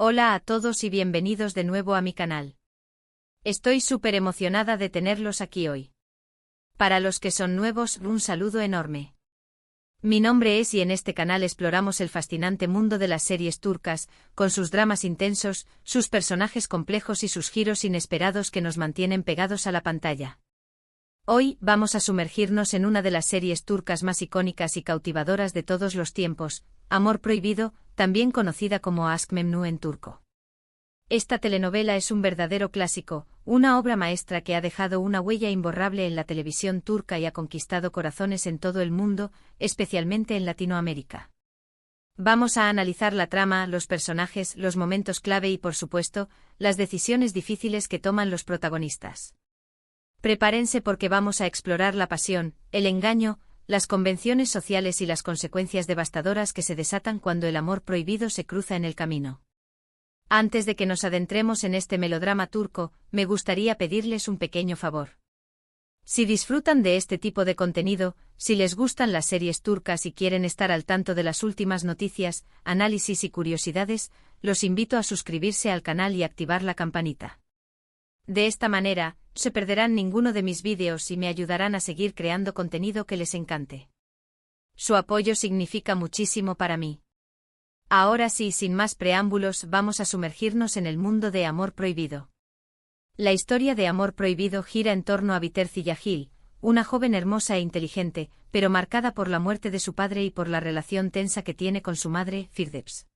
Hola a todos y bienvenidos de nuevo a mi canal. Estoy súper emocionada de tenerlos aquí hoy. Para los que son nuevos, un saludo enorme. Mi nombre es y en este canal exploramos el fascinante mundo de las series turcas, con sus dramas intensos, sus personajes complejos y sus giros inesperados que nos mantienen pegados a la pantalla. Hoy vamos a sumergirnos en una de las series turcas más icónicas y cautivadoras de todos los tiempos, Amor Prohibido, también conocida como Aşk Memnu en turco. Esta telenovela es un verdadero clásico, una obra maestra que ha dejado una huella imborrable en la televisión turca y ha conquistado corazones en todo el mundo, especialmente en Latinoamérica. Vamos a analizar la trama, los personajes, los momentos clave y, por supuesto, las decisiones difíciles que toman los protagonistas. Prepárense porque vamos a explorar la pasión, el engaño, las convenciones sociales y las consecuencias devastadoras que se desatan cuando el amor prohibido se cruza en el camino. Antes de que nos adentremos en este melodrama turco, me gustaría pedirles un pequeño favor. Si disfrutan de este tipo de contenido, si les gustan las series turcas y quieren estar al tanto de las últimas noticias, análisis y curiosidades, los invito a suscribirse al canal y activar la campanita. De esta manera, no se perderán ninguno de mis vídeos y me ayudarán a seguir creando contenido que les encante. Su apoyo significa muchísimo para mí. Ahora sí, sin más preámbulos, vamos a sumergirnos en el mundo de Amor Prohibido. La historia de Amor Prohibido gira en torno a Biter Ziyagil, una joven hermosa e inteligente, pero marcada por la muerte de su padre y por la relación tensa que tiene con su madre, Firdevs.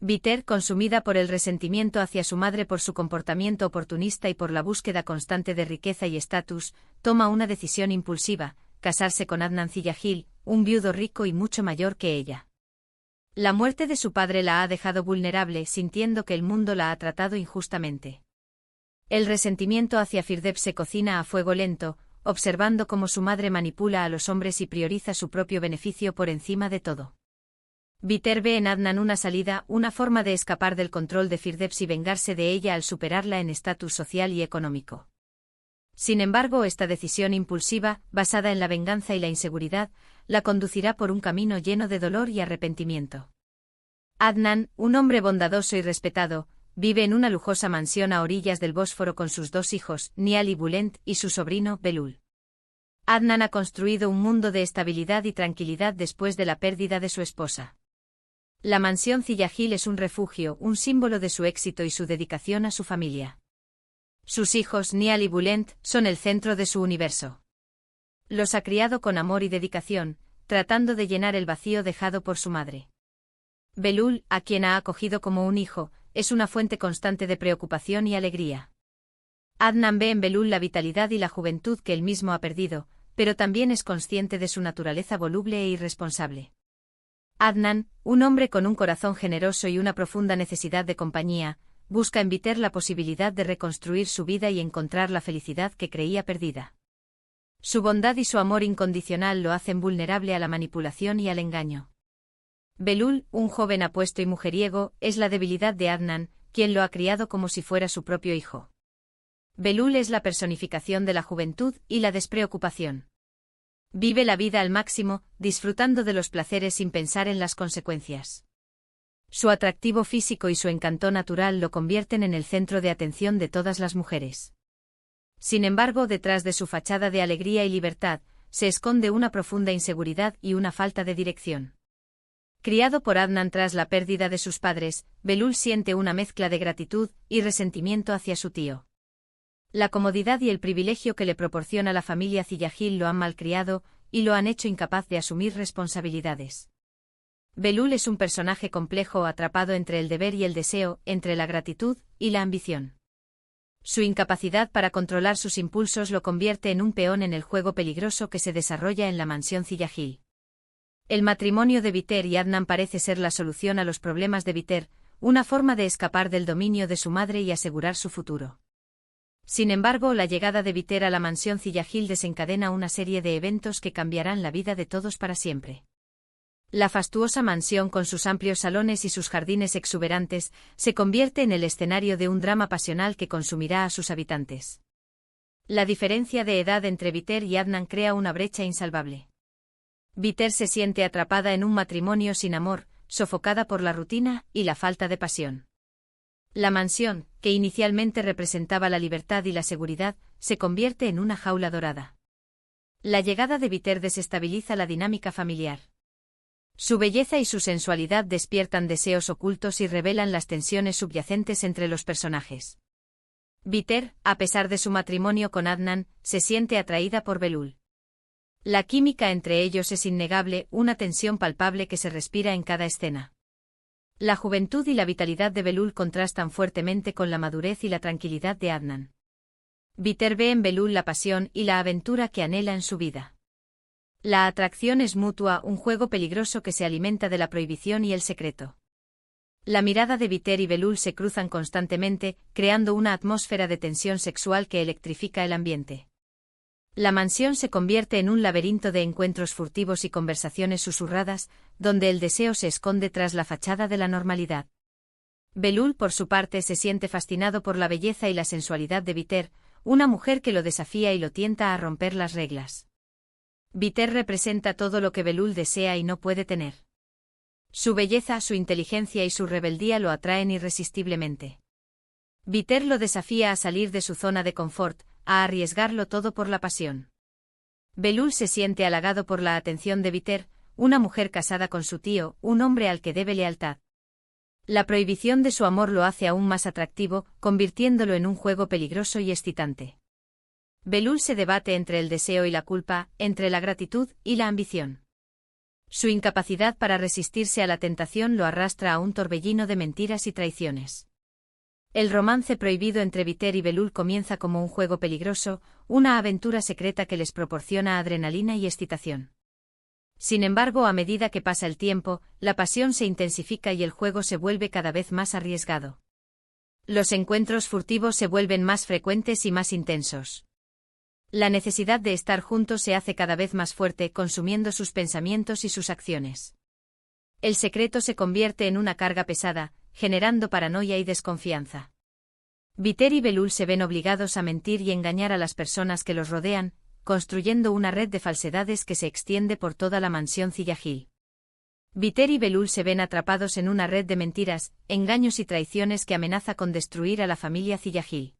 Biter, consumida por el resentimiento hacia su madre por su comportamiento oportunista y por la búsqueda constante de riqueza y estatus, toma una decisión impulsiva: casarse con Adnan Ziyagil, un viudo rico y mucho mayor que ella. La muerte de su padre la ha dejado vulnerable, sintiendo que el mundo la ha tratado injustamente. El resentimiento hacia Firdevs se cocina a fuego lento, observando cómo su madre manipula a los hombres y prioriza su propio beneficio por encima de todo. Biter ve en Adnan una salida, una forma de escapar del control de Firdevs y vengarse de ella al superarla en estatus social y económico. Sin embargo, esta decisión impulsiva, basada en la venganza y la inseguridad, la conducirá por un camino lleno de dolor y arrepentimiento. Adnan, un hombre bondadoso y respetado, vive en una lujosa mansión a orillas del Bósforo con sus dos hijos, Nihal y Bülent, y su sobrino, Belul. Adnan ha construido un mundo de estabilidad y tranquilidad después de la pérdida de su esposa. La mansión Ziyagil es un refugio, un símbolo de su éxito y su dedicación a su familia. Sus hijos, Nihal y Bülent, son el centro de su universo. Los ha criado con amor y dedicación, tratando de llenar el vacío dejado por su madre. Belul, a quien ha acogido como un hijo, es una fuente constante de preocupación y alegría. Adnan ve en Belul la vitalidad y la juventud que él mismo ha perdido, pero también es consciente de su naturaleza voluble e irresponsable. Adnan, un hombre con un corazón generoso y una profunda necesidad de compañía, busca en Biter la posibilidad de reconstruir su vida y encontrar la felicidad que creía perdida. Su bondad y su amor incondicional lo hacen vulnerable a la manipulación y al engaño. Belul, un joven apuesto y mujeriego, es la debilidad de Adnan, quien lo ha criado como si fuera su propio hijo. Belul es la personificación de la juventud y la despreocupación. Vive la vida al máximo, disfrutando de los placeres sin pensar en las consecuencias. Su atractivo físico y su encanto natural lo convierten en el centro de atención de todas las mujeres. Sin embargo, detrás de su fachada de alegría y libertad, se esconde una profunda inseguridad y una falta de dirección. Criado por Adnan tras la pérdida de sus padres, Belul siente una mezcla de gratitud y resentimiento hacia su tío. La comodidad y el privilegio que le proporciona la familia Ziyagil lo han malcriado y lo han hecho incapaz de asumir responsabilidades. Belul es un personaje complejo atrapado entre el deber y el deseo, entre la gratitud y la ambición. Su incapacidad para controlar sus impulsos lo convierte en un peón en el juego peligroso que se desarrolla en la mansión Ziyagil. El matrimonio de Biter y Adnan parece ser la solución a los problemas de Biter, una forma de escapar del dominio de su madre y asegurar su futuro. Sin embargo, la llegada de Biter a la mansión Ziyagil desencadena una serie de eventos que cambiarán la vida de todos para siempre. La fastuosa mansión con sus amplios salones y sus jardines exuberantes se convierte en el escenario de un drama pasional que consumirá a sus habitantes. La diferencia de edad entre Biter y Adnan crea una brecha insalvable. Biter se siente atrapada en un matrimonio sin amor, sofocada por la rutina y la falta de pasión. La mansión, que inicialmente representaba la libertad y la seguridad, se convierte en una jaula dorada. La llegada de Viter desestabiliza la dinámica familiar. Su belleza y su sensualidad despiertan deseos ocultos y revelan las tensiones subyacentes entre los personajes. Viter, a pesar de su matrimonio con Adnan, se siente atraída por Belul. La química entre ellos es innegable, una tensión palpable que se respira en cada escena. La juventud y la vitalidad de Belul contrastan fuertemente con la madurez y la tranquilidad de Adnan. Viter ve en Belul la pasión y la aventura que anhela en su vida. La atracción es mutua, un juego peligroso que se alimenta de la prohibición y el secreto. La mirada de Viter y Belul se cruzan constantemente, creando una atmósfera de tensión sexual que electrifica el ambiente. La mansión se convierte en un laberinto de encuentros furtivos y conversaciones susurradas, donde el deseo se esconde tras la fachada de la normalidad. Belul, por su parte, se siente fascinado por la belleza y la sensualidad de Viter, una mujer que lo desafía y lo tienta a romper las reglas. Viter representa todo lo que Belul desea y no puede tener. Su belleza, su inteligencia y su rebeldía lo atraen irresistiblemente. Viter lo desafía a salir de su zona de confort, a arriesgarlo todo por la pasión. Belul se siente halagado por la atención de Viter, una mujer casada con su tío, un hombre al que debe lealtad. La prohibición de su amor lo hace aún más atractivo, convirtiéndolo en un juego peligroso y excitante. Belul se debate entre el deseo y la culpa, entre la gratitud y la ambición. Su incapacidad para resistirse a la tentación lo arrastra a un torbellino de mentiras y traiciones. El romance prohibido entre Viter y Belul comienza como un juego peligroso, una aventura secreta que les proporciona adrenalina y excitación. Sin embargo, a medida que pasa el tiempo, la pasión se intensifica y el juego se vuelve cada vez más arriesgado. Los encuentros furtivos se vuelven más frecuentes y más intensos. La necesidad de estar juntos se hace cada vez más fuerte, consumiendo sus pensamientos y sus acciones. El secreto se convierte en una carga pesada, generando paranoia y desconfianza. Viter y Belul se ven obligados a mentir y engañar a las personas que los rodean, construyendo una red de falsedades que se extiende por toda la mansión Ziyagil. Viter y Belul se ven atrapados en una red de mentiras, engaños y traiciones que amenaza con destruir a la familia Ziyagil.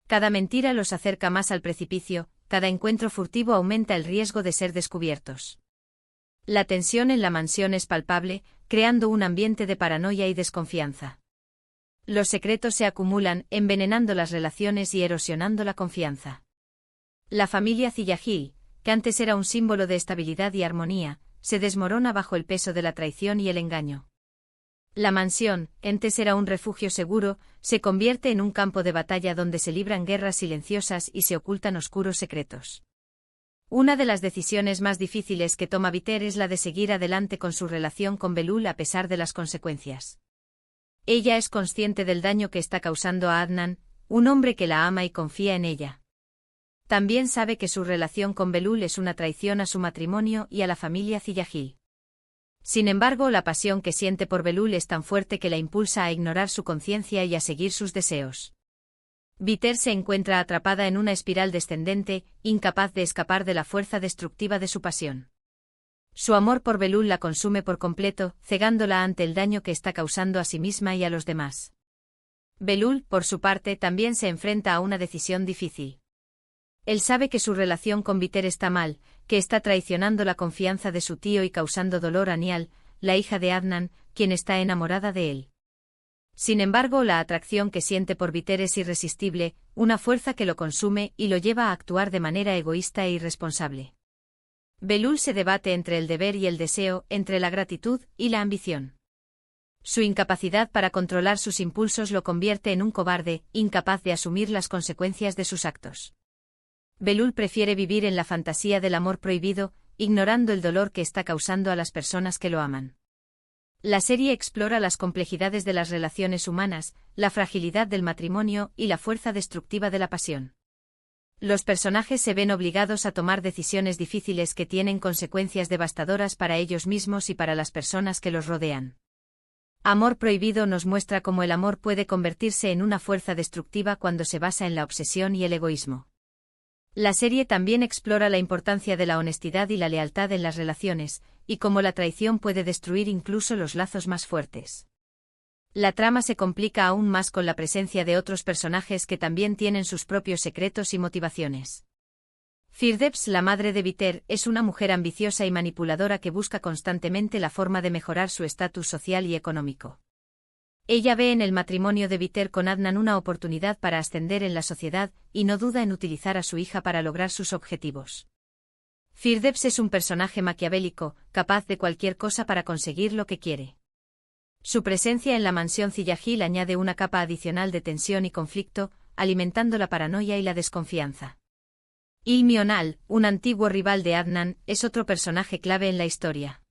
Cada mentira los acerca más al precipicio, cada encuentro furtivo aumenta el riesgo de ser descubiertos. La tensión en la mansión es palpable, creando un ambiente de paranoia y desconfianza. Los secretos se acumulan, envenenando las relaciones y erosionando la confianza. La familia Ziyagil, que antes era un símbolo de estabilidad y armonía, se desmorona bajo el peso de la traición y el engaño. La mansión, antes era un refugio seguro, se convierte en un campo de batalla donde se libran guerras silenciosas y se ocultan oscuros secretos. Una de las decisiones más difíciles que toma Viter es la de seguir adelante con su relación con Belul a pesar de las consecuencias. Ella es consciente del daño que está causando a Adnan, un hombre que la ama y confía en ella. También sabe que su relación con Belul es una traición a su matrimonio y a la familia Ziyagil. Sin embargo, la pasión que siente por Belul es tan fuerte que la impulsa a ignorar su conciencia y a seguir sus deseos. Viter se encuentra atrapada en una espiral descendente, incapaz de escapar de la fuerza destructiva de su pasión. Su amor por Belul la consume por completo, cegándola ante el daño que está causando a sí misma y a los demás. Belul, por su parte, también se enfrenta a una decisión difícil. Él sabe que su relación con Viter está mal, que está traicionando la confianza de su tío y causando dolor a Nial, la hija de Adnan, quien está enamorada de él. Sin embargo, la atracción que siente por Viter es irresistible, una fuerza que lo consume y lo lleva a actuar de manera egoísta e irresponsable. Belul se debate entre el deber y el deseo, entre la gratitud y la ambición. Su incapacidad para controlar sus impulsos lo convierte en un cobarde, incapaz de asumir las consecuencias de sus actos. Belul prefiere vivir en la fantasía del amor prohibido, ignorando el dolor que está causando a las personas que lo aman. La serie explora las complejidades de las relaciones humanas, la fragilidad del matrimonio y la fuerza destructiva de la pasión. Los personajes se ven obligados a tomar decisiones difíciles que tienen consecuencias devastadoras para ellos mismos y para las personas que los rodean. Amor prohibido nos muestra cómo el amor puede convertirse en una fuerza destructiva cuando se basa en la obsesión y el egoísmo. La serie también explora la importancia de la honestidad y la lealtad en las relaciones, y cómo la traición puede destruir incluso los lazos más fuertes. La trama se complica aún más con la presencia de otros personajes que también tienen sus propios secretos y motivaciones. Firdevs, la madre de Biter, es una mujer ambiciosa y manipuladora que busca constantemente la forma de mejorar su estatus social y económico. Ella ve en el matrimonio de Biter con Adnan una oportunidad para ascender en la sociedad y no duda en utilizar a su hija para lograr sus objetivos. Firdevs es un personaje maquiavélico, capaz de cualquier cosa para conseguir lo que quiere. Su presencia en la mansión Ziyagil añade una capa adicional de tensión y conflicto, alimentando la paranoia y la desconfianza. Ilmi-Onal, un antiguo rival de Adnan, es otro personaje clave en la historia.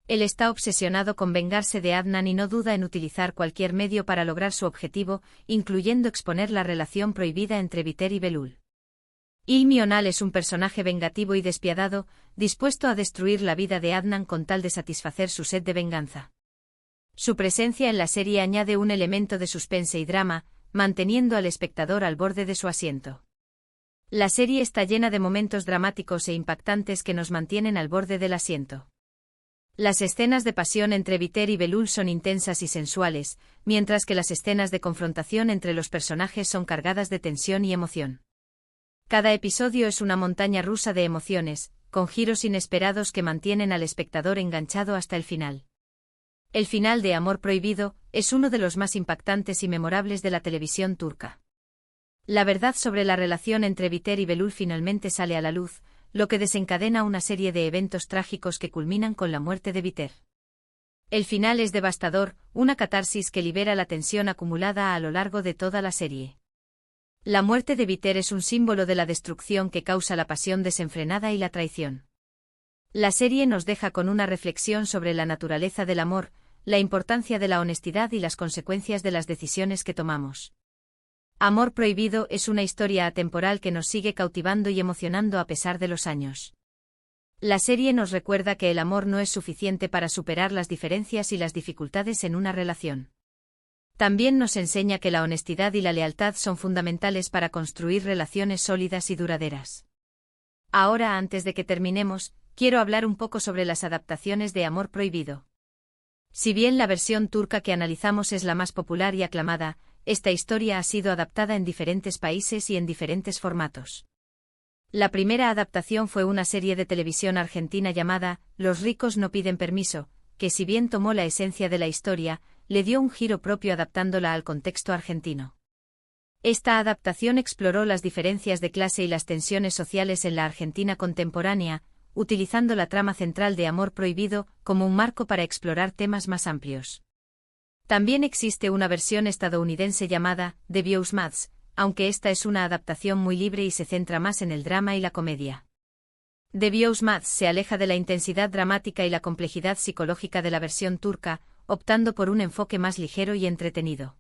Él está obsesionado con vengarse de Adnan y no duda en utilizar cualquier medio para lograr su objetivo, incluyendo exponer la relación prohibida entre Biter y Belul. Ilmi-Onal es un personaje vengativo y despiadado, dispuesto a destruir la vida de Adnan con tal de satisfacer su sed de venganza. Su presencia en la serie añade un elemento de suspense y drama, manteniendo al espectador al borde de su asiento. La serie está llena de momentos dramáticos e impactantes que nos mantienen al borde del asiento. Las escenas de pasión entre Biter y Belul son intensas y sensuales, mientras que las escenas de confrontación entre los personajes son cargadas de tensión y emoción. Cada episodio es una montaña rusa de emociones, con giros inesperados que mantienen al espectador enganchado hasta el final. El final de Amor Prohibido es uno de los más impactantes y memorables de la televisión turca. La verdad sobre la relación entre Biter y Belul finalmente sale a la luz, lo que desencadena una serie de eventos trágicos que culminan con la muerte de Biter. El final es devastador, una catarsis que libera la tensión acumulada a lo largo de toda la serie. La muerte de Biter es un símbolo de la destrucción que causa la pasión desenfrenada y la traición. La serie nos deja con una reflexión sobre la naturaleza del amor, la importancia de la honestidad y las consecuencias de las decisiones que tomamos. Amor Prohibido es una historia atemporal que nos sigue cautivando y emocionando a pesar de los años. La serie nos recuerda que el amor no es suficiente para superar las diferencias y las dificultades en una relación. También nos enseña que la honestidad y la lealtad son fundamentales para construir relaciones sólidas y duraderas. Ahora, antes de que terminemos, quiero hablar un poco sobre las adaptaciones de Amor Prohibido. Si bien la versión turca que analizamos es la más popular y aclamada, esta historia ha sido adaptada en diferentes países y en diferentes formatos. La primera adaptación fue una serie de televisión argentina llamada Los ricos no piden permiso, que si bien tomó la esencia de la historia, le dio un giro propio adaptándola al contexto argentino. Esta adaptación exploró las diferencias de clase y las tensiones sociales en la Argentina contemporánea, utilizando la trama central de Amor Prohibido como un marco para explorar temas más amplios. También existe una versión estadounidense llamada The Viewsmads, aunque esta es una adaptación muy libre y se centra más en el drama y la comedia. The Viewsmads se aleja de la intensidad dramática y la complejidad psicológica de la versión turca, optando por un enfoque más ligero y entretenido.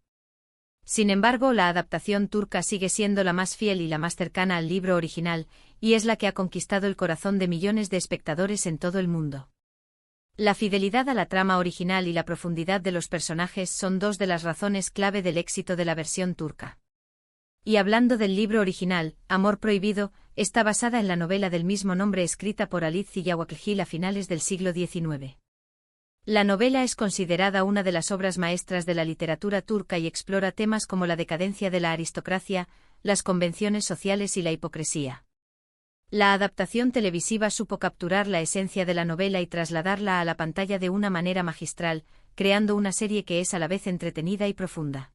Sin embargo, la adaptación turca sigue siendo la más fiel y la más cercana al libro original, y es la que ha conquistado el corazón de millones de espectadores en todo el mundo. La fidelidad a la trama original y la profundidad de los personajes son dos de las razones clave del éxito de la versión turca. Y hablando del libro original, Amor Prohibido, está basada en la novela del mismo nombre escrita por Halit Ziyawaklgil a finales del siglo XIX. La novela es considerada una de las obras maestras de la literatura turca y explora temas como la decadencia de la aristocracia, las convenciones sociales y la hipocresía. La adaptación televisiva supo capturar la esencia de la novela y trasladarla a la pantalla de una manera magistral, creando una serie que es a la vez entretenida y profunda.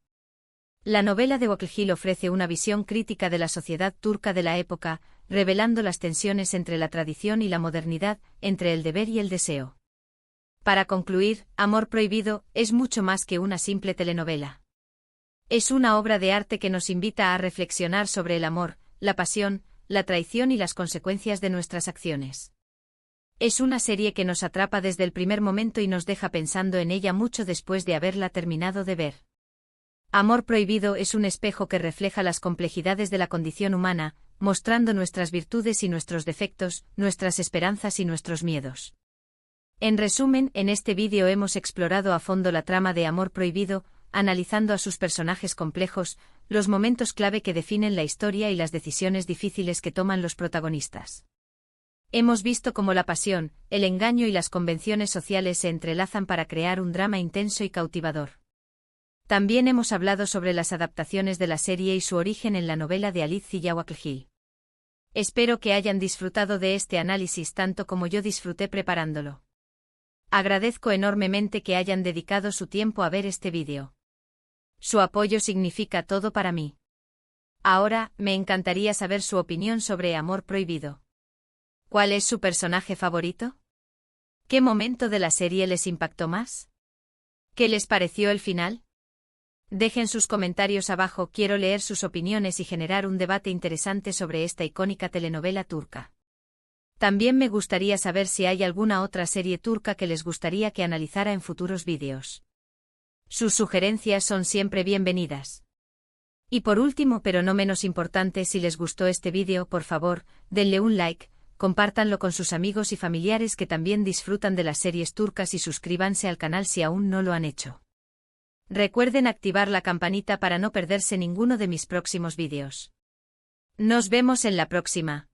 La novela de Waklgil ofrece una visión crítica de la sociedad turca de la época, revelando las tensiones entre la tradición y la modernidad, entre el deber y el deseo. Para concluir, Amor Prohibido es mucho más que una simple telenovela. Es una obra de arte que nos invita a reflexionar sobre el amor, la pasión, la traición y las consecuencias de nuestras acciones. Es una serie que nos atrapa desde el primer momento y nos deja pensando en ella mucho después de haberla terminado de ver. Amor Prohibido es un espejo que refleja las complejidades de la condición humana, mostrando nuestras virtudes y nuestros defectos, nuestras esperanzas y nuestros miedos. En resumen, en este vídeo hemos explorado a fondo la trama de Amor Prohibido, analizando a sus personajes complejos, los momentos clave que definen la historia y las decisiones difíciles que toman los protagonistas. Hemos visto cómo la pasión, el engaño y las convenciones sociales se entrelazan para crear un drama intenso y cautivador. También hemos hablado sobre las adaptaciones de la serie y su origen en la novela de Alice Ziawakl. Espero que hayan disfrutado de este análisis tanto como yo disfruté preparándolo. Agradezco enormemente que hayan dedicado su tiempo a ver este vídeo. Su apoyo significa todo para mí. Ahora, me encantaría saber su opinión sobre Amor Prohibido. ¿Cuál es su personaje favorito? ¿Qué momento de la serie les impactó más? ¿Qué les pareció el final? Dejen sus comentarios abajo, quiero leer sus opiniones y generar un debate interesante sobre esta icónica telenovela turca. También me gustaría saber si hay alguna otra serie turca que les gustaría que analizara en futuros vídeos. Sus sugerencias son siempre bienvenidas. Y por último, pero no menos importante, si les gustó este vídeo, por favor, denle un like, compártanlo con sus amigos y familiares que también disfrutan de las series turcas y suscríbanse al canal si aún no lo han hecho. Recuerden activar la campanita para no perderse ninguno de mis próximos vídeos. Nos vemos en la próxima.